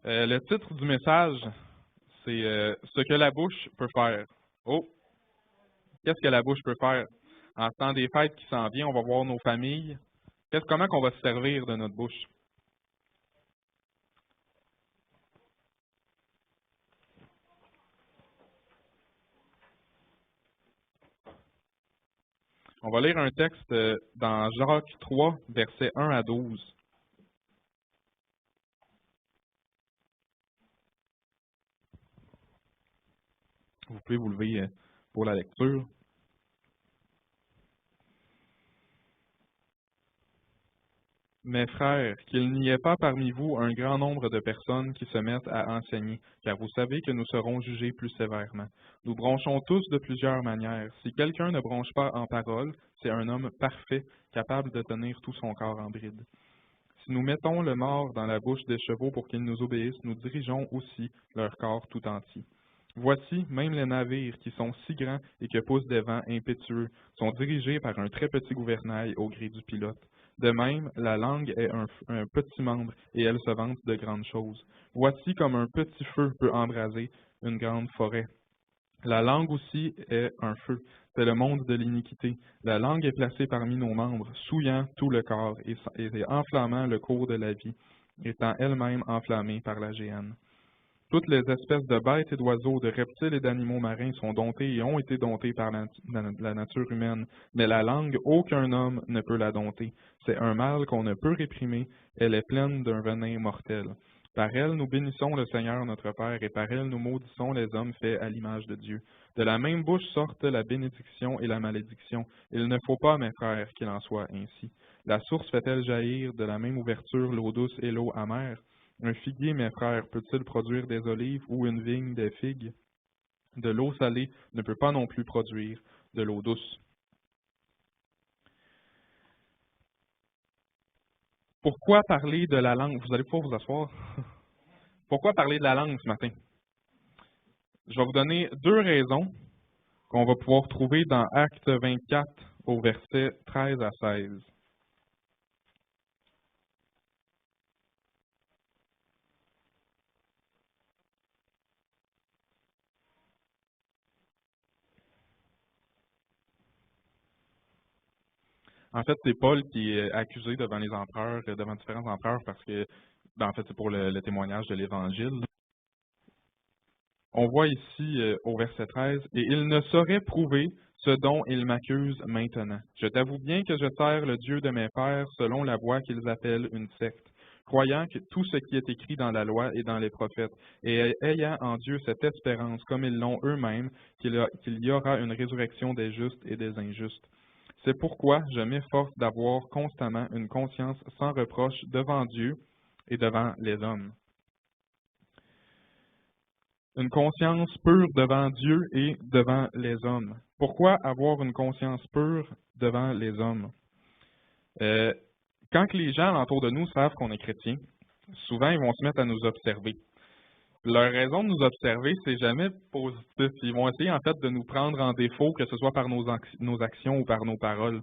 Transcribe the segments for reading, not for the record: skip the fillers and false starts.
Le titre du message, c'est ce que la bouche peut faire. Oh, qu'est-ce que la bouche peut faire? En ce temps des fêtes qui s'en vient, on va voir nos familles. Comment qu'on va se servir de notre bouche? On va lire un texte dans Jacques 3, versets 1 à 12. Vous pouvez vous lever pour la lecture. Mes frères, qu'il n'y ait pas parmi vous un grand nombre de personnes qui se mettent à enseigner, car vous savez que nous serons jugés plus sévèrement. Nous bronchons tous de plusieurs manières. Si quelqu'un ne bronche pas en parole, c'est un homme parfait, capable de tenir tout son corps en bride. Si nous mettons le mort dans la bouche des chevaux pour qu'ils nous obéissent, nous dirigeons aussi leur corps tout entier. Voici, même les navires qui sont si grands et que poussent des vents impétueux sont dirigés par un très petit gouvernail au gré du pilote. De même, la langue est un petit membre et elle se vante de grandes choses. Voici comme un petit feu peut embraser une grande forêt. La langue aussi est un feu, c'est le monde de l'iniquité. La langue est placée parmi nos membres, souillant tout le corps et enflammant le cours de la vie, étant elle-même enflammée par la géhenne. Toutes les espèces de bêtes et d'oiseaux, de reptiles et d'animaux marins sont domptés et ont été domptés par la nature humaine, mais la langue, aucun homme ne peut la dompter. C'est un mal qu'on ne peut réprimer, elle est pleine d'un venin mortel. Par elle, nous bénissons le Seigneur notre Père, et par elle, nous maudissons les hommes faits à l'image de Dieu. De la même bouche sortent la bénédiction et la malédiction. Il ne faut pas, mes frères, qu'il en soit ainsi. La source fait-elle jaillir de la même ouverture l'eau douce et l'eau amère? Un figuier, mes frères, peut-il produire des olives ou une vigne des figues? De l'eau salée ne peut pas non plus produire de l'eau douce. Pourquoi parler de la langue? Vous allez pouvoir vous asseoir. Pourquoi parler de la langue ce matin? Je vais vous donner deux raisons qu'on va pouvoir trouver dans Acte 24 au verset 13 à 16. En fait, c'est Paul qui est accusé devant les empereurs, devant différents empereurs, parce que, en fait, c'est pour le témoignage de l'Évangile. On voit ici au verset 13, « Et il ne saurait prouver ce dont il m'accuse maintenant. Je t'avoue bien que je sers le Dieu de mes pères selon la voie qu'ils appellent une secte, croyant que tout ce qui est écrit dans la loi et dans les prophètes, et ayant en Dieu cette espérance, comme ils l'ont eux-mêmes, qu'il y aura une résurrection des justes et des injustes. C'est pourquoi je m'efforce d'avoir constamment une conscience sans reproche devant Dieu et devant les hommes. » Une conscience pure devant Dieu et devant les hommes. Pourquoi avoir une conscience pure devant les hommes? Quand les gens alentour de nous savent qu'on est chrétien, souvent ils vont se mettre à nous observer. Leur raison de nous observer, c'est jamais positif. Ils vont essayer en fait de nous prendre en défaut, que ce soit par nos actions ou par nos paroles.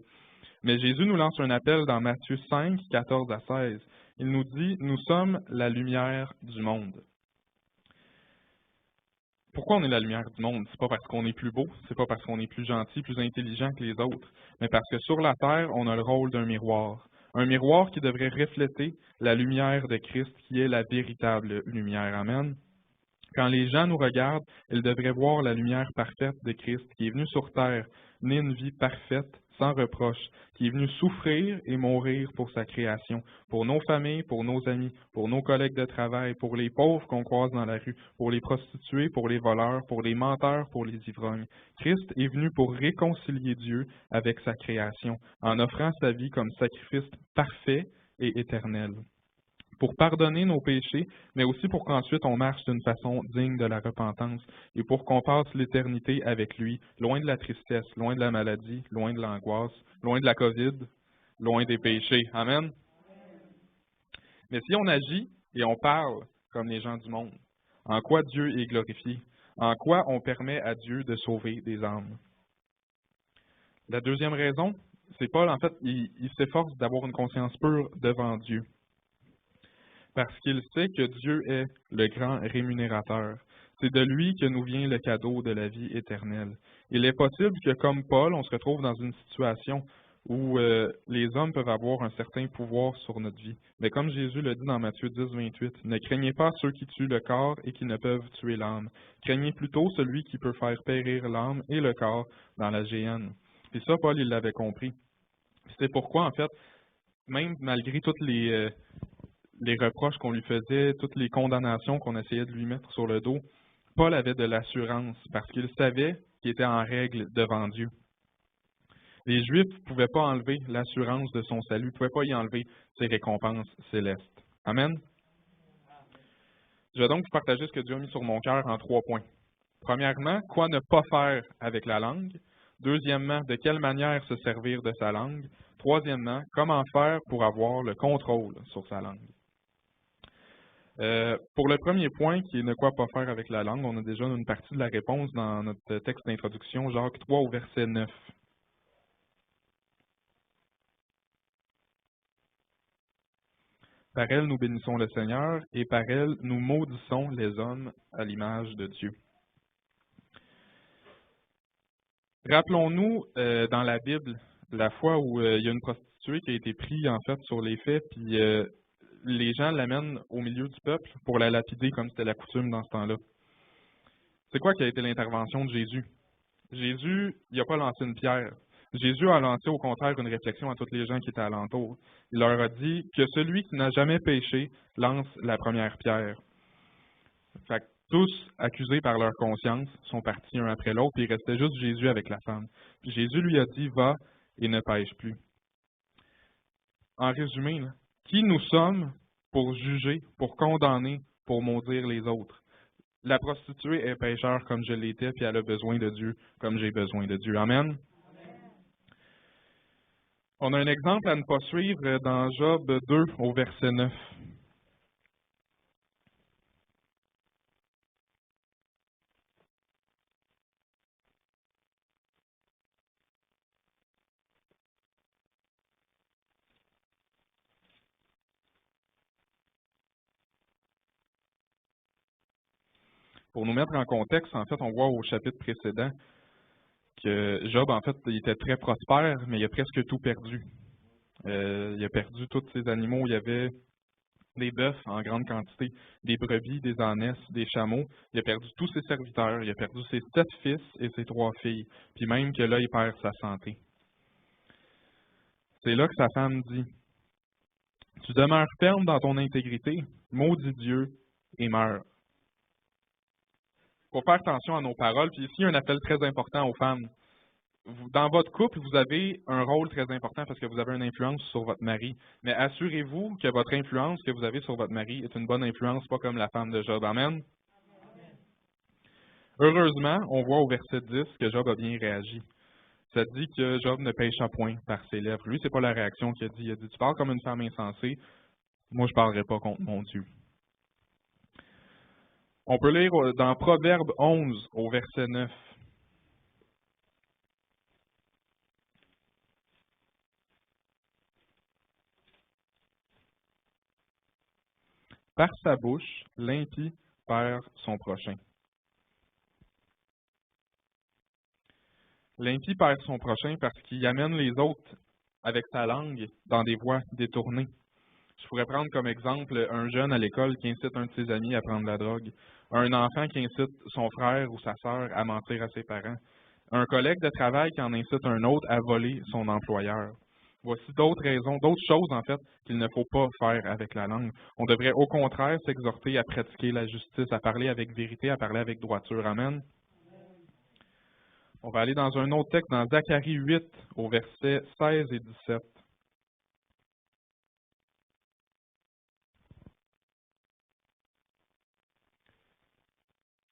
Mais Jésus nous lance un appel dans Matthieu 5, 14 à 16. Il nous dit, « Nous sommes la lumière du monde. » Pourquoi on est la lumière du monde? C'est pas parce qu'on est plus beau, c'est pas parce qu'on est plus gentil, plus intelligent que les autres, mais parce que sur la terre, on a le rôle d'un miroir. Un miroir qui devrait refléter la lumière de Christ, qui est la véritable lumière. Amen. Quand les gens nous regardent, ils devraient voir la lumière parfaite de Christ, qui est venu sur terre, né une vie parfaite, sans reproche, qui est venu souffrir et mourir pour sa création, pour nos familles, pour nos amis, pour nos collègues de travail, pour les pauvres qu'on croise dans la rue, pour les prostituées, pour les voleurs, pour les menteurs, pour les ivrognes. Christ est venu pour réconcilier Dieu avec sa création, en offrant sa vie comme sacrifice parfait et éternel, pour pardonner nos péchés, mais aussi pour qu'ensuite on marche d'une façon digne de la repentance et pour qu'on passe l'éternité avec lui, loin de la tristesse, loin de la maladie, loin de l'angoisse, loin de la COVID, loin des péchés. Amen. Mais si on agit et on parle comme les gens du monde, en quoi Dieu est glorifié? En quoi on permet à Dieu de sauver des âmes? La deuxième raison, c'est Paul, en fait, il s'efforce d'avoir une conscience pure devant Dieu. parce qu'il sait que Dieu est le grand rémunérateur. C'est de lui que nous vient le cadeau de la vie éternelle. Il est possible que, comme Paul, on se retrouve dans une situation où les hommes peuvent avoir un certain pouvoir sur notre vie. Mais comme Jésus le dit dans Matthieu 10, 28, ne craignez pas ceux qui tuent le corps et qui ne peuvent tuer l'âme. Craignez plutôt celui qui peut faire périr l'âme et le corps dans la géhenne. Puis ça, Paul, il l'avait compris. C'est pourquoi, en fait, même malgré toutes les reproches qu'on lui faisait, toutes les condamnations qu'on essayait de lui mettre sur le dos, Paul avait de l'assurance parce qu'il savait qu'il était en règle devant Dieu. Les Juifs ne pouvaient pas enlever l'assurance de son salut, ne pouvaient pas y enlever ses récompenses célestes. Amen. Je vais donc vous partager ce que Dieu a mis sur mon cœur en 3 points. Premièrement, quoi ne pas faire avec la langue. Deuxièmement, de quelle manière se servir de sa langue. Troisièmement, comment faire pour avoir le contrôle sur sa langue. Pour le premier point, qui est ne quoi pas faire avec la langue, on a déjà une partie de la réponse dans notre texte d'introduction, Jacques 3 au verset 9. Par elle, nous bénissons le Seigneur, et par elle, nous maudissons les hommes à l'image de Dieu. Rappelons-nous, dans la Bible, la fois où il y a une prostituée qui a été prise, en fait, sur les faits, puis les gens l'amènent au milieu du peuple pour la lapider, comme c'était la coutume dans ce temps-là. C'est quoi qui a été l'intervention de Jésus? Jésus, il n'a pas lancé une pierre. Jésus a lancé au contraire une réflexion à tous les gens qui étaient alentour. Il leur a dit que celui qui n'a jamais péché lance la première pierre. Fait que tous, accusés par leur conscience, sont partis un après l'autre, puis il restait juste Jésus avec la femme. Puis Jésus lui a dit, va et ne pêche plus. En résumé, là, qui nous sommes pour juger, pour condamner, pour maudire les autres? La prostituée est pécheur comme je l'étais, puis elle a besoin de Dieu comme j'ai besoin de Dieu. Amen. On a un exemple à ne pas suivre dans Job 2 au verset 9. Pour nous mettre en contexte, en fait, on voit au chapitre précédent que Job, en fait, il était très prospère, mais il a presque tout perdu. Il a perdu tous ses animaux. Il y avait des bœufs en grande quantité, des brebis, des ânesses, des chameaux. Il a perdu tous ses serviteurs. Il a perdu ses 7 fils et ses 3 filles. Puis même que là, il perd sa santé. C'est là que sa femme dit, « Tu demeures ferme dans ton intégrité, maudis Dieu et meurs. » Il faut faire attention à nos paroles. Puis ici, un appel très important aux femmes. Dans votre couple, vous avez un rôle très important parce que vous avez une influence sur votre mari. Mais assurez-vous que votre influence que vous avez sur votre mari est une bonne influence, pas comme la femme de Job. Amen. Heureusement, on voit au verset 10 que Job a bien réagi. Ça dit que Job ne pêcha point par ses lèvres. Lui, c'est pas la réaction qu'il a dit. Il a dit, tu parles comme une femme insensée. Moi, je parlerai pas contre mon Dieu. On peut lire dans Proverbe 11 au verset 9. Par sa bouche, l'impie perd son prochain. L'impie perd son prochain parce qu'il amène les autres avec sa langue dans des voies détournées. Je pourrais prendre comme exemple un jeune à l'école qui incite un de ses amis à prendre la drogue, un enfant qui incite son frère ou sa sœur à mentir à ses parents, un collègue de travail qui en incite un autre à voler son employeur. Voici d'autres raisons, d'autres choses en fait qu'il ne faut pas faire avec la langue. On devrait au contraire s'exhorter à pratiquer la justice, à parler avec vérité, à parler avec droiture. Amen. On va aller dans un autre texte, dans Zacharie 8, au verset 16 et 17.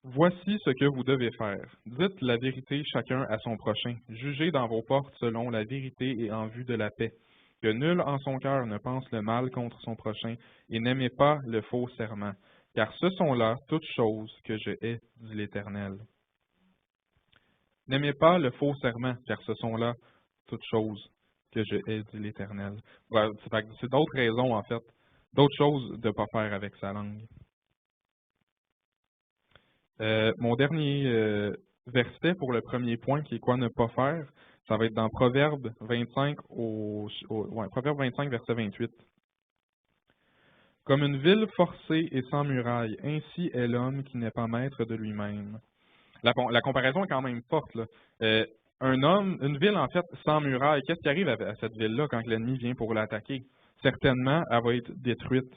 Voici ce que vous devez faire. Dites la vérité chacun à son prochain. Jugez dans vos portes selon la vérité et en vue de la paix. Que nul en son cœur ne pense le mal contre son prochain et n'aimez pas le faux serment. Car ce sont là toutes choses que je hais, dit l'Éternel. N'aimez pas le faux serment, car ce sont là toutes choses que je hais, dit l'Éternel. C'est d'autres raisons, en fait, d'autres choses de ne pas faire avec sa langue. Mon dernier verset pour le premier point, qui est quoi ne pas faire, ça va être dans Proverbe 25, Proverbe 25, verset 28. Comme une ville forcée et sans muraille, ainsi est l'homme qui n'est pas maître de lui-même. La comparaison est quand même forte, là. Une ville en fait sans muraille, qu'est-ce qui arrive à cette ville-là quand l'ennemi vient pour l'attaquer? Certainement, elle va être détruite.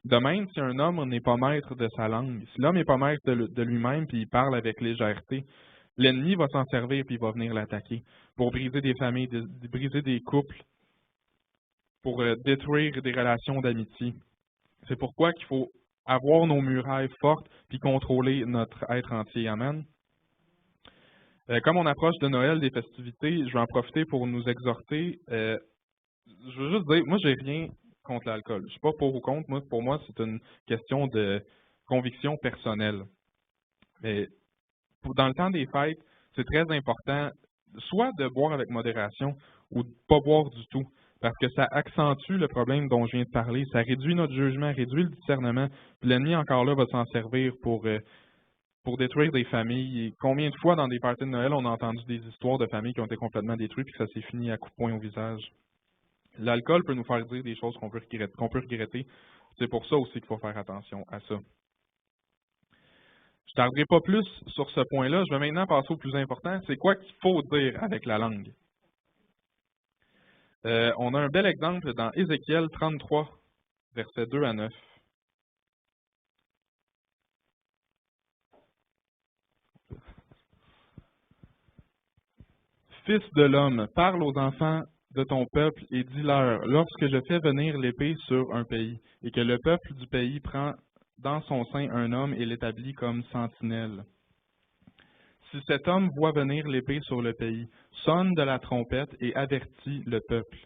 De même, si un homme n'est pas maître de sa langue, si l'homme n'est pas maître de lui-même puis il parle avec légèreté, l'ennemi va s'en servir puis il va venir l'attaquer pour briser des familles, briser des couples, pour détruire des relations d'amitié. C'est pourquoi qu'il faut avoir nos murailles fortes puis contrôler notre être entier. Amen. Comme on approche de Noël, des festivités, je vais en profiter pour nous exhorter. Je veux juste dire, moi, j'ai rien contre l'alcool. Je suis pas pour ou contre. Pour moi, c'est une question de conviction personnelle. Mais dans le temps des fêtes, c'est très important, soit de boire avec modération ou de ne pas boire du tout, parce que ça accentue le problème dont je viens de parler. Ça réduit notre jugement, réduit le discernement. Puis l'ennemi, encore là, va s'en servir pour détruire des familles. Et combien de fois, dans des parties de Noël, on a entendu des histoires de familles qui ont été complètement détruites et que ça s'est fini à coups de poing au visage. L'alcool peut nous faire dire des choses qu'on peut regretter. C'est pour ça aussi qu'il faut faire attention à ça. Je ne tarderai pas plus sur ce point-là. Je vais maintenant passer au plus important. C'est quoi qu'il faut dire avec la langue? On a un bel exemple dans Ézéchiel 33, versets 2 à 9. Fils de l'homme, parle aux enfants de ton peuple et dis-leur, lorsque je fais venir l'épée sur un pays, et que le peuple du pays prend dans son sein un homme et l'établit comme sentinelle. Si cet homme voit venir l'épée sur le pays, sonne de la trompette et avertit le peuple.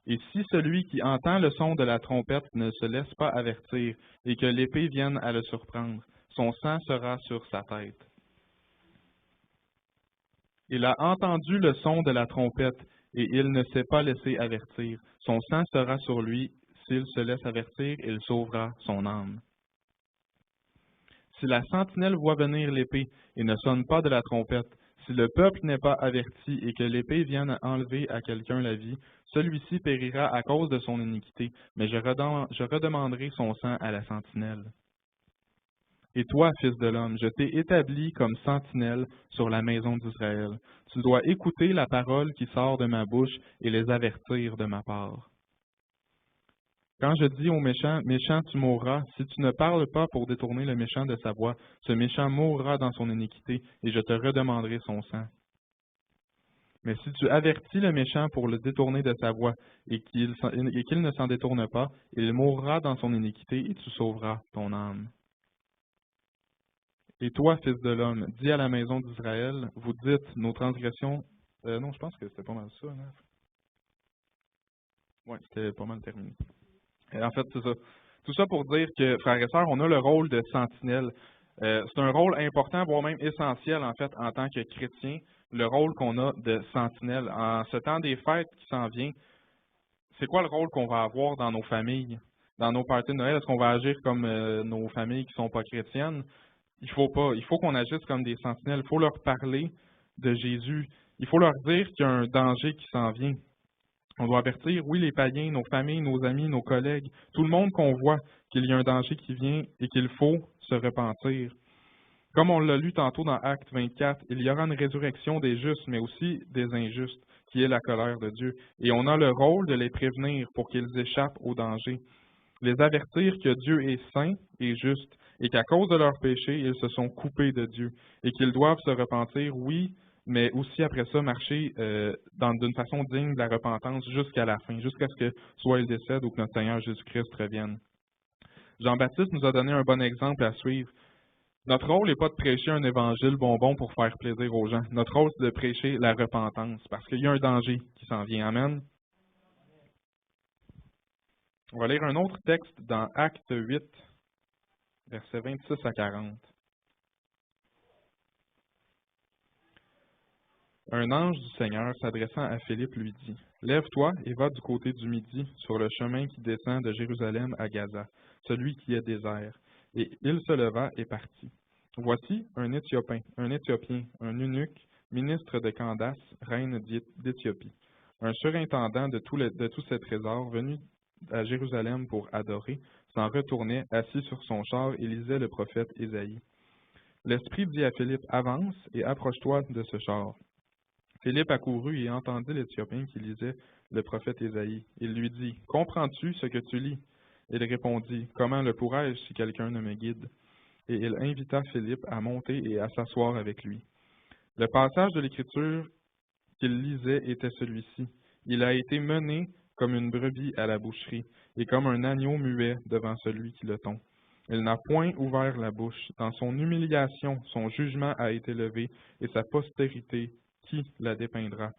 Et si celui qui entend le son de la trompette ne se laisse pas avertir, et que l'épée vienne à le surprendre, son sang sera sur sa tête. Il a entendu le son de la trompette, et il ne s'est pas laissé avertir. Son sang sera sur lui. S'il se laisse avertir, il sauvera son âme. Si la sentinelle voit venir l'épée et ne sonne pas de la trompette, si le peuple n'est pas averti et que l'épée vienne enlever à quelqu'un la vie, celui-ci périra à cause de son iniquité, mais je redemanderai son sang à la sentinelle. Et toi, fils de l'homme, je t'ai établi comme sentinelle sur la maison d'Israël. Tu dois écouter la parole qui sort de ma bouche et les avertir de ma part. Quand je dis au méchant, méchant, tu mourras, si tu ne parles pas pour détourner le méchant de sa voie, ce méchant mourra dans son iniquité, et je te redemanderai son sang. Mais si tu avertis le méchant pour le détourner de sa voie, et qu'il ne s'en détourne pas, il mourra dans son iniquité, et tu sauveras ton âme. Et toi, fils de l'homme, dis à la maison d'Israël, vous dites, nos transgressions... non, je pense que c'était pas mal ça. Oui, c'était pas mal terminé. En fait, c'est ça. Tout ça pour dire que, frères et sœurs, on a le rôle de sentinelle. C'est un rôle important, voire même essentiel, en fait, en tant que chrétien, le rôle qu'on a de sentinelle. En ce temps des fêtes qui s'en vient, c'est quoi le rôle qu'on va avoir dans nos familles, dans nos parties de Noël? Est-ce qu'on va agir comme nos familles qui ne sont pas chrétiennes? Il faut pas. Il faut qu'on agisse comme des sentinelles. Il faut leur parler de Jésus. Il faut leur dire qu'il y a un danger qui s'en vient. On doit avertir, oui, les païens, nos familles, nos amis, nos collègues, tout le monde qu'on voit qu'il y a un danger qui vient et qu'il faut se repentir. Comme on l'a lu tantôt dans Acte 24, il y aura une résurrection des justes, mais aussi des injustes, qui est la colère de Dieu. Et on a le rôle de les prévenir pour qu'ils échappent au danger. Les avertir que Dieu est saint et juste, et qu'à cause de leurs péchés, ils se sont coupés de Dieu, et qu'ils doivent se repentir, oui, mais aussi après ça, marcher d'une façon digne de la repentance jusqu'à la fin, jusqu'à ce que soit il décède ou que notre Seigneur Jésus-Christ revienne. Jean-Baptiste nous a donné un bon exemple à suivre. Notre rôle n'est pas de prêcher un évangile bonbon pour faire plaisir aux gens. Notre rôle, c'est de prêcher la repentance, parce qu'il y a un danger qui s'en vient. Amen. On va lire un autre texte dans Acte 8, versets 26 à 40. Un ange du Seigneur, s'adressant à Philippe, lui dit, « Lève-toi et va du côté du midi, sur le chemin qui descend de Jérusalem à Gaza, celui qui est désert. » Et il se leva et partit. Voici un Éthiopien, un eunuque, ministre de Candace, reine d'Éthiopie, un surintendant de tous ses trésors, venu à Jérusalem pour adorer, s'en retournait, assis sur son char, et lisait le prophète Ésaïe. L'Esprit dit à Philippe, « Avance et approche-toi de ce char. » Philippe accourut et entendit l'Éthiopien qui lisait le prophète Ésaïe. Il lui dit, « Comprends-tu ce que tu lis? » Il répondit, « Comment le pourrais-je si quelqu'un ne me guide? » Et il invita Philippe à monter et à s'asseoir avec lui. Le passage de l'Écriture qu'il lisait était celui-ci. Il a été mené comme une brebis à la boucherie, et comme un agneau muet devant celui qui le tond. Il n'a point ouvert la bouche. Dans son humiliation, son jugement a été levé, et sa postérité, qui la dépeindra?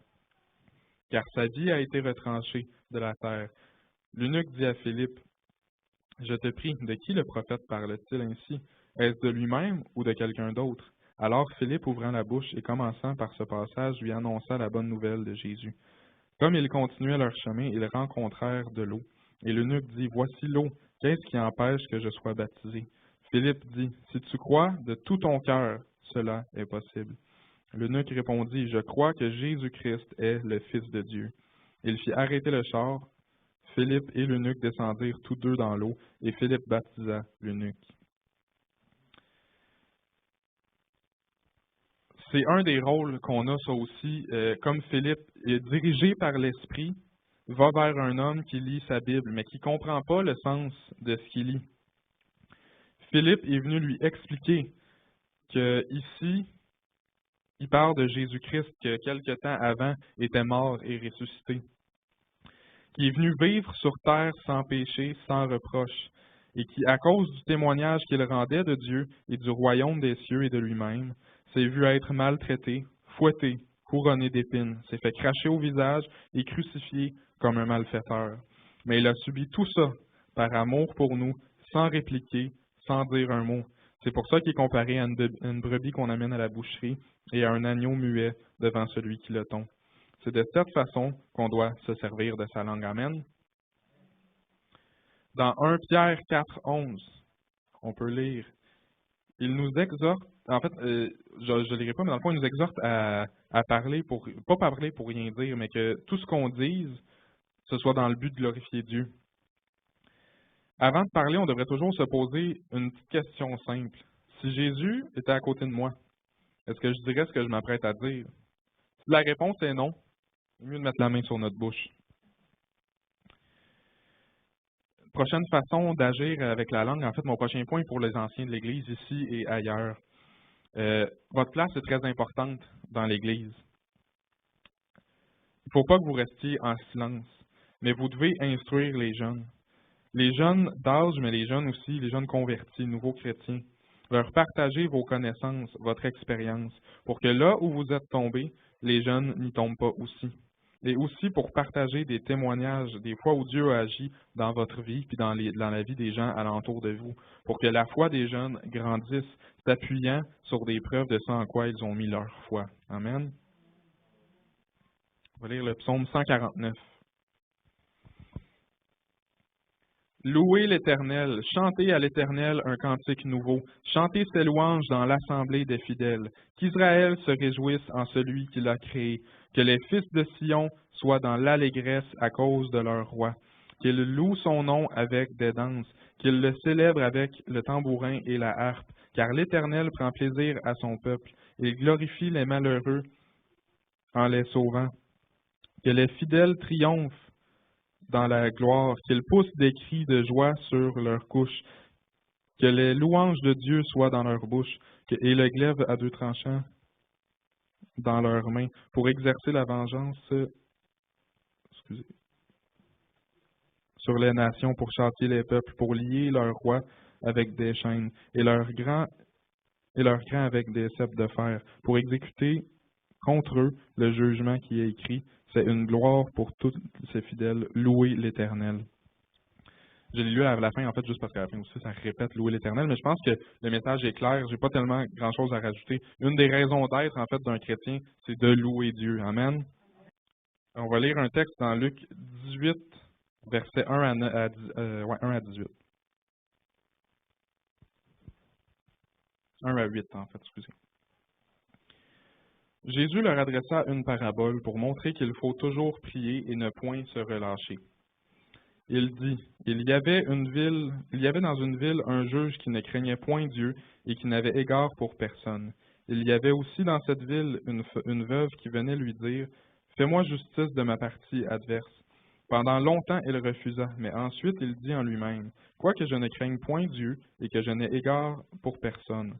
Car sa vie a été retranchée de la terre. L'eunuque dit à Philippe, « Je te prie, de qui le prophète parle-t-il ainsi? Est-ce de lui-même ou de quelqu'un d'autre? » Alors Philippe, ouvrant la bouche et commençant par ce passage, lui annonça la bonne nouvelle de Jésus. Comme ils continuaient leur chemin, ils rencontrèrent de l'eau. Et l'eunuque dit, « Voici l'eau, qu'est-ce qui empêche que je sois baptisé? » Philippe dit, « Si tu crois de tout ton cœur, cela est possible. » L'eunuque répondit, « Je crois que Jésus-Christ est le Fils de Dieu. » Il fit arrêter le char. Philippe et l'eunuque descendirent tous deux dans l'eau, et Philippe baptisa l'eunuque. C'est un des rôles qu'on a, ça aussi, comme Philippe est dirigé par l'Esprit, va vers un homme qui lit sa Bible, mais qui ne comprend pas le sens de ce qu'il lit. Philippe est venu lui expliquer que ici, il parle de Jésus-Christ que quelque temps avant était mort et ressuscité, qui est venu vivre sur terre sans péché, sans reproche, et qui, à cause du témoignage qu'il rendait de Dieu et du royaume des cieux et de lui-même, s'est vu être maltraité, fouetté, couronné d'épines, s'est fait cracher au visage et crucifié comme un malfaiteur. Mais il a subi tout ça par amour pour nous, sans répliquer, sans dire un mot. C'est pour ça qu'il est comparé à une brebis qu'on amène à la boucherie et à un agneau muet devant celui qui le tond. C'est de cette façon qu'on doit se servir de sa langue. Amen. Dans 1 Pierre 4:11, on peut lire, il nous exhorte, en fait, je ne lirai pas, mais dans le fond, il nous exhorte à parler pas parler pour rien dire, mais que tout ce qu'on dise, ce soit dans le but de glorifier Dieu. Avant de parler, on devrait toujours se poser une petite question simple. Si Jésus était à côté de moi, est-ce que je dirais ce que je m'apprête à dire? Si la réponse est non, c'est mieux de mettre la main sur notre bouche. Prochaine façon d'agir avec la langue, en fait, mon prochain point pour les anciens de l'Église ici et ailleurs. Votre place est très importante dans l'Église. Il ne faut pas que vous restiez en silence, mais vous devez instruire les jeunes. Les jeunes d'âge, mais les jeunes aussi, les jeunes convertis, nouveaux chrétiens. Leur partager vos connaissances, votre expérience, pour que là où vous êtes tombés, les jeunes n'y tombent pas aussi. Et aussi pour partager des témoignages, des fois où Dieu a agi dans votre vie, puis dans la vie des gens alentour de vous, pour que la foi des jeunes grandisse, s'appuyant sur des preuves de ce en quoi ils ont mis leur foi. Amen. On va lire le psaume 149. Louez l'Éternel, chantez à l'Éternel un cantique nouveau, chantez ses louanges dans l'assemblée des fidèles, qu'Israël se réjouisse en celui qui l'a créé, que les fils de Sion soient dans l'allégresse à cause de leur roi, qu'ils louent son nom avec des danses, qu'ils le célèbrent avec le tambourin et la harpe, car l'Éternel prend plaisir à son peuple, il glorifie les malheureux en les sauvant, que les fidèles triomphent dans la gloire, qu'ils poussent des cris de joie sur leur couche, que les louanges de Dieu soient dans leur bouche, et le glaive à deux tranchants dans leurs mains, pour exercer la vengeance sur les nations, pour châtier les peuples, pour lier leurs rois avec des chaînes, et leurs crans avec des ceps de fer, pour exécuter contre eux le jugement qui est écrit. C'est une gloire pour tous ses fidèles. Louez l'Éternel. Je l'ai lu à la fin, en fait, juste parce qu'à la fin aussi, ça répète louer l'Éternel, mais je pense que le message est clair, j'ai pas tellement grand-chose à rajouter. Une des raisons d'être, en fait, d'un chrétien, c'est de louer Dieu. Amen. On va lire un texte dans Luc 18, versets 1 1 à 18. 1 à 8, en fait, excusez. Jésus leur adressa une parabole pour montrer qu'il faut toujours prier et ne point se relâcher. Il dit, il y avait dans une ville un juge qui ne craignait point Dieu et qui n'avait égard pour personne. Il y avait aussi dans cette ville une veuve qui venait lui dire, fais-moi justice de ma partie adverse. Pendant longtemps, il refusa, mais ensuite il dit en lui-même, quoique je ne craigne point Dieu et que je n'ai égard pour personne.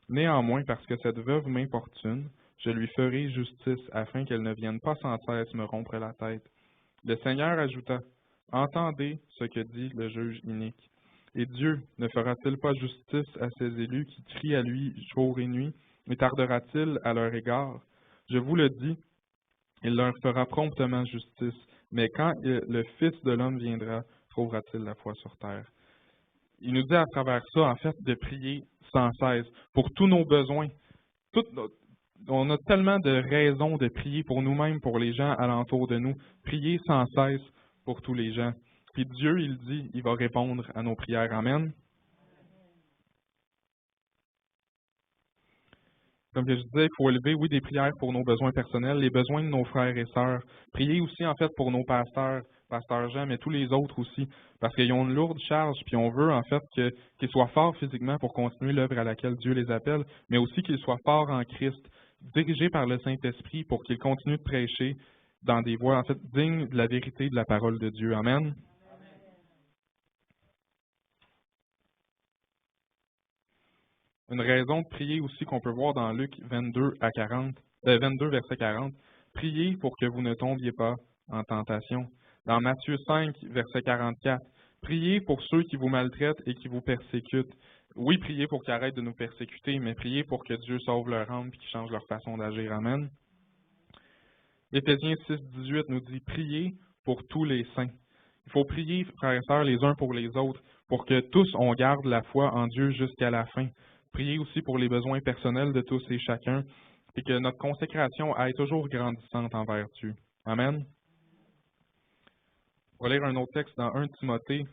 Néanmoins, parce que cette veuve m'importune, je lui ferai justice afin qu'elle ne vienne pas sans cesse me rompre la tête. Le Seigneur ajouta, entendez ce que dit le juge inique. Et Dieu ne fera-t-il pas justice à ses élus qui crient à lui jour et nuit, et tardera-t-il à leur égard? Je vous le dis, il leur fera promptement justice, mais quand le Fils de l'homme viendra, trouvera-t-il la foi sur terre? Il nous dit à travers ça, en fait, de prier sans cesse pour tous nos besoins. On a tellement de raisons de prier pour nous-mêmes, pour les gens alentour de nous. Prier sans cesse pour tous les gens. Puis Dieu, il dit, il va répondre à nos prières. Amen. Comme je disais, il faut élever, oui, des prières pour nos besoins personnels, les besoins de nos frères et sœurs. Prier aussi, en fait, pour nos pasteurs, pasteur Jean, mais tous les autres aussi, parce qu'ils ont une lourde charge, puis on veut, en fait, qu'ils soient forts physiquement pour continuer l'œuvre à laquelle Dieu les appelle, mais aussi qu'ils soient forts en Christ, dirigés par le Saint-Esprit pour qu'ils continuent de prêcher dans des voies, en fait, dignes de la vérité de la parole de Dieu. Amen. Une raison de prier aussi qu'on peut voir dans Luc 22 à 40, 22 verset 40. Priez pour que vous ne tombiez pas en tentation. Dans Matthieu 5 verset 44. Priez pour ceux qui vous maltraitent et qui vous persécutent. Oui, priez pour qu'ils arrêtent de nous persécuter, mais priez pour que Dieu sauve leur âme et qu'il change leur façon d'agir. Amen. Éphésiens 6, 18 nous dit priez pour tous les saints. Il faut prier, frères et sœurs, les uns pour les autres, pour que tous on garde la foi en Dieu jusqu'à la fin. Priez aussi pour les besoins personnels de tous et chacun, et que notre consécration aille toujours grandissante envers Dieu. Amen. On va lire un autre texte dans 1 Timothée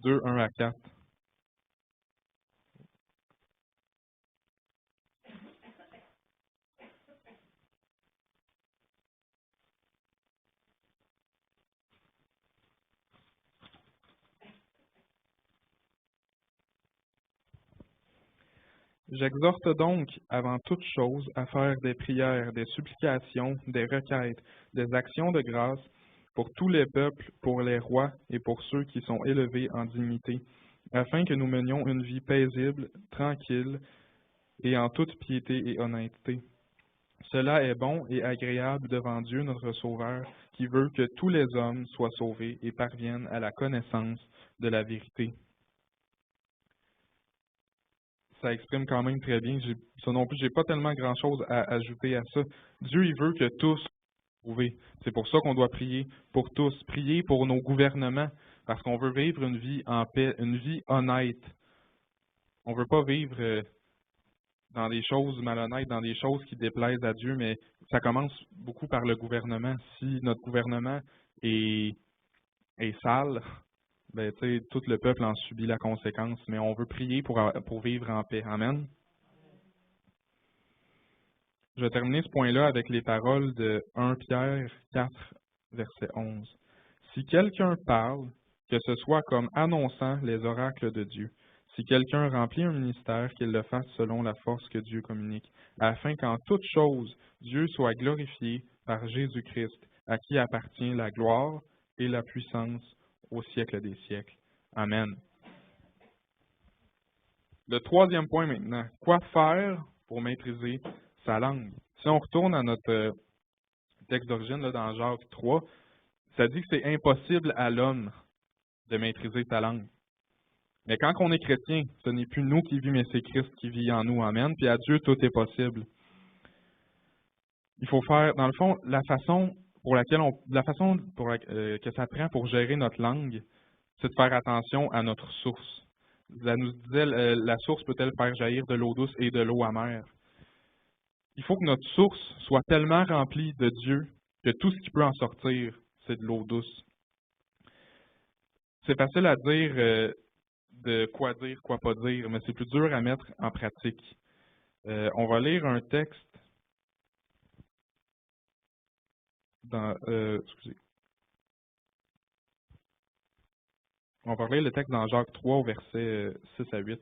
2, 1 à 4. J'exhorte donc, avant toute chose, à faire des prières, des supplications, des requêtes, des actions de grâce pour tous les peuples, pour les rois et pour ceux qui sont élevés en dignité, afin que nous menions une vie paisible, tranquille et en toute piété et honnêteté. Cela est bon et agréable devant Dieu notre Sauveur, qui veut que tous les hommes soient sauvés et parviennent à la connaissance de la vérité. Ça exprime quand même très bien. Ça non plus, j'ai pas tellement grand-chose à ajouter à ça. Dieu, il veut que tous soient sauvés. C'est pour ça qu'on doit prier pour tous. Prier pour nos gouvernements, parce qu'on veut vivre une vie en paix, une vie honnête. On veut pas vivre dans des choses malhonnêtes, dans des choses qui déplaisent à Dieu, mais ça commence beaucoup par le gouvernement. Si notre gouvernement est sale, ben, tout le peuple en subit la conséquence, mais on veut prier pour vivre en paix. Amen. Je vais terminer ce point-là avec les paroles de 1 Pierre 4, verset 11. Si quelqu'un parle, que ce soit comme annonçant les oracles de Dieu. Si quelqu'un remplit un ministère, qu'il le fasse selon la force que Dieu communique, afin qu'en toute chose, Dieu soit glorifié par Jésus-Christ, à qui appartient la gloire et la puissance au siècle des siècles. Amen. Le troisième point maintenant, quoi faire pour maîtriser sa langue? Si on retourne à notre texte d'origine là, dans Jacques 3, ça dit que c'est impossible à l'homme de maîtriser sa langue. Mais quand on est chrétien, ce n'est plus nous qui vivons, mais c'est Christ qui vit en nous. Amen. Puis à Dieu, tout est possible. Il faut faire, dans le fond, la façon que ça prend pour gérer notre langue, c'est de faire attention à notre source. Ça nous disait, la source peut-elle faire jaillir de l'eau douce et de l'eau amère? Il faut que notre source soit tellement remplie de Dieu que tout ce qui peut en sortir, c'est de l'eau douce. C'est facile à dire de quoi dire, quoi pas dire, mais c'est plus dur à mettre en pratique. On va lire un texte dans... excusez. On va lire le texte dans Jacques 3 au verset 6 à 8.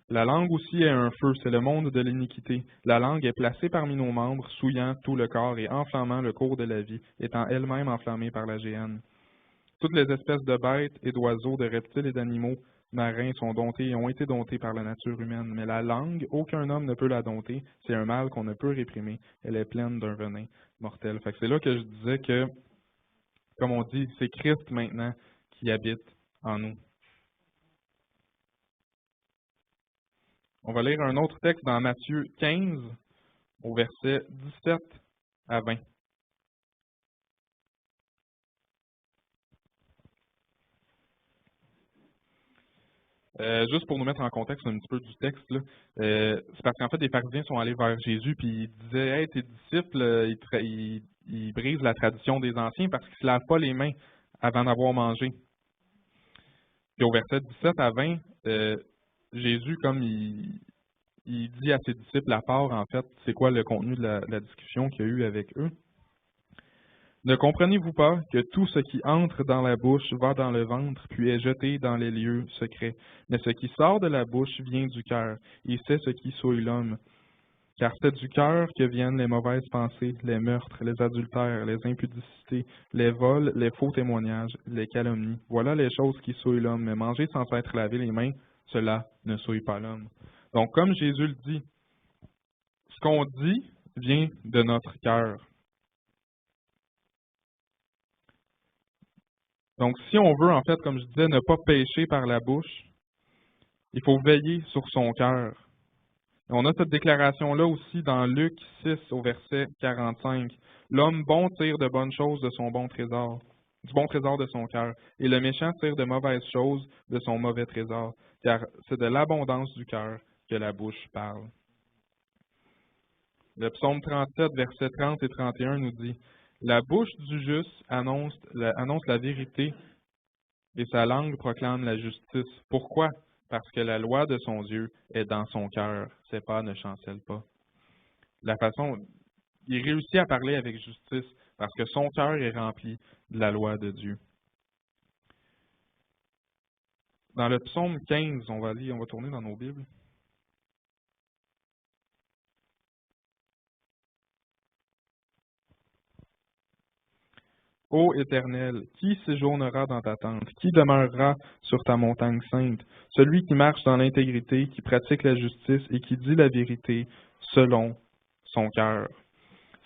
La langue aussi est un feu, c'est le monde de l'iniquité. La langue est placée parmi nos membres, souillant tout le corps et enflammant le cours de la vie, étant elle-même enflammée par la géhenne. Toutes les espèces de bêtes et d'oiseaux, de reptiles et d'animaux marins sont domptés et ont été domptés par la nature humaine. Mais la langue, aucun homme ne peut la dompter. C'est un mal qu'on ne peut réprimer. Elle est pleine d'un venin mortel. Fait que c'est là que je disais que, comme on dit, c'est Christ maintenant qui habite en nous. On va lire un autre texte dans Matthieu 15, au verset 17 à 20. Juste pour nous mettre en contexte un petit peu du texte, là, c'est parce qu'en fait, les pharisiens sont allés vers Jésus puis ils disaient « Hey, tes disciples, ils brisent la tradition des anciens parce qu'ils ne se lavent pas les mains avant d'avoir mangé. » Puis au verset 17 à 20, Jésus, comme il dit à ses disciples à part, en fait, c'est quoi le contenu de la discussion qu'il y a eu avec eux. Ne comprenez-vous pas que tout ce qui entre dans la bouche va dans le ventre, puis est jeté dans les lieux secrets? Mais ce qui sort de la bouche vient du cœur, et c'est ce qui souille l'homme. Car c'est du cœur que viennent les mauvaises pensées, les meurtres, les adultères, les impudicités, les vols, les faux témoignages, les calomnies. Voilà les choses qui souillent l'homme. Mais manger sans s'être lavé les mains, cela ne souille pas l'homme. Donc, comme Jésus le dit, ce qu'on dit vient de notre cœur. Donc, si on veut, en fait, comme je disais, ne pas pécher par la bouche, il faut veiller sur son cœur. On a cette déclaration-là aussi dans Luc 6 au verset 45. L'homme bon tire de bonnes choses de son bon trésor, du bon trésor de son cœur, et le méchant tire de mauvaises choses de son mauvais trésor, car c'est de l'abondance du cœur que la bouche parle. Le psaume 37, versets 30 et 31 nous dit « La bouche du juste annonce la vérité et sa langue proclame la justice. Pourquoi? Parce que la loi de son Dieu est dans son cœur. Ses pas ne chancellent pas. » La façon, il réussit à parler avec justice parce que son cœur est rempli de la loi de Dieu. Dans le psaume 15, on va tourner dans nos Bibles. Ô Éternel, qui séjournera dans ta tente? Qui demeurera sur ta montagne sainte? Celui qui marche dans l'intégrité, qui pratique la justice et qui dit la vérité selon son cœur.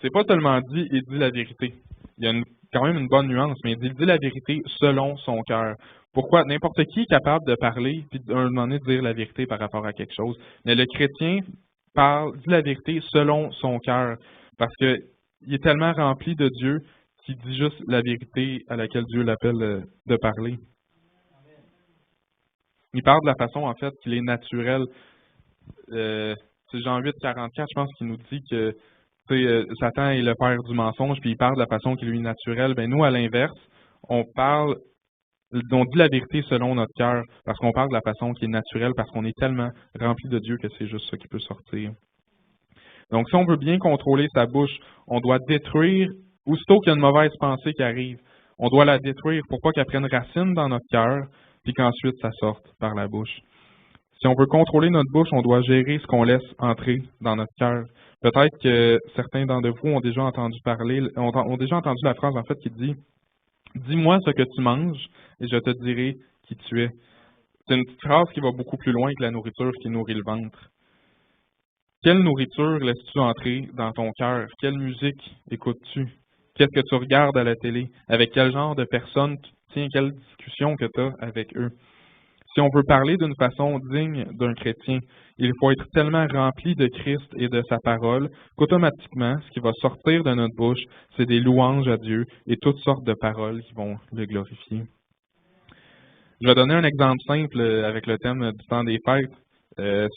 C'est pas seulement dit et dit la vérité. Il y a quand même une bonne nuance, mais il dit la vérité selon son cœur. Pourquoi? N'importe qui est capable de parler puis d'un moment donné de dire la vérité par rapport à quelque chose. Mais le chrétien dit la vérité selon son cœur. Parce qu'il est tellement rempli de Dieu qui dit juste la vérité à laquelle Dieu l'appelle de parler. Il parle de la façon, en fait, qu'il est naturel. C'est Jean 8, 44, je pense, qui nous dit que Satan est le père du mensonge, puis il parle de la façon qui lui est naturelle. Ben nous, à l'inverse, on dit la vérité selon notre cœur, parce qu'on parle de la façon qui est naturelle, parce qu'on est tellement rempli de Dieu que c'est juste ça qui peut sortir. Donc, si on veut bien contrôler sa bouche, on doit détruire, aussitôt qu'il y a une mauvaise pensée qui arrive, on doit la détruire pour pas qu'elle prenne racine dans notre cœur, puis qu'ensuite ça sorte par la bouche. Si on veut contrôler notre bouche, on doit gérer ce qu'on laisse entrer dans notre cœur. Peut-être que certains d'entre vous ont déjà entendu ont déjà entendu la phrase en fait qui dit « Dis-moi ce que tu manges et je te dirai qui tu es ». C'est une petite phrase qui va beaucoup plus loin que la nourriture qui nourrit le ventre. Quelle nourriture laisses-tu entrer dans ton cœur? Quelle musique écoutes-tu? Qu'est-ce que tu regardes à la télé? Avec quel genre de personnes tu tiens? Quelle discussion que tu as avec eux? Si on veut parler d'une façon digne d'un chrétien, il faut être tellement rempli de Christ et de sa parole qu'automatiquement, ce qui va sortir de notre bouche, c'est des louanges à Dieu et toutes sortes de paroles qui vont le glorifier. Je vais donner un exemple simple avec le thème du temps des fêtes.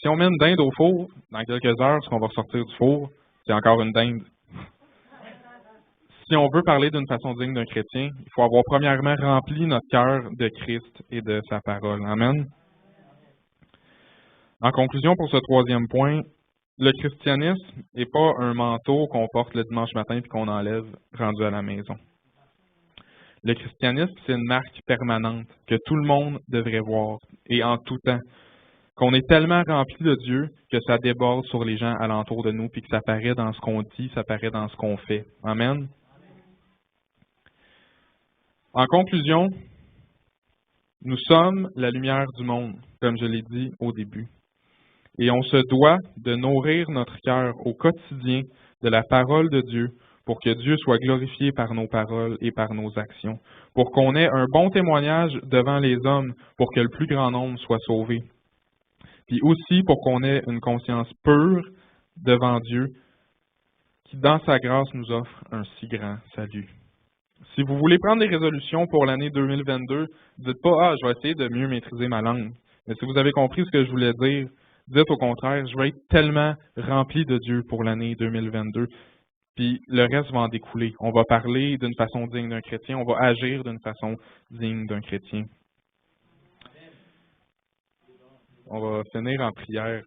Si on met une dinde au four, dans quelques heures, ce qu'on va ressortir du four, c'est encore une dinde. Si on veut parler d'une façon digne d'un chrétien, il faut avoir premièrement rempli notre cœur de Christ et de sa parole. Amen. En conclusion, pour ce troisième point, le christianisme n'est pas un manteau qu'on porte le dimanche matin et qu'on enlève rendu à la maison. Le christianisme, c'est une marque permanente que tout le monde devrait voir et en tout temps. Qu'on est tellement rempli de Dieu que ça déborde sur les gens alentour de nous puis que ça paraît dans ce qu'on dit, ça paraît dans ce qu'on fait. Amen. En conclusion, nous sommes la lumière du monde, comme je l'ai dit au début. Et on se doit de nourrir notre cœur au quotidien de la parole de Dieu pour que Dieu soit glorifié par nos paroles et par nos actions, pour qu'on ait un bon témoignage devant les hommes, pour que le plus grand nombre soit sauvé. Puis aussi pour qu'on ait une conscience pure devant Dieu, qui dans sa grâce nous offre un si grand salut. Si vous voulez prendre des résolutions pour l'année 2022, dites pas « Ah, je vais essayer de mieux maîtriser ma langue ». Mais si vous avez compris ce que je voulais dire, dites au contraire « Je vais être tellement rempli de Dieu pour l'année 2022 ». Puis le reste va en découler. On va parler d'une façon digne d'un chrétien, on va agir d'une façon digne d'un chrétien. On va finir en prière.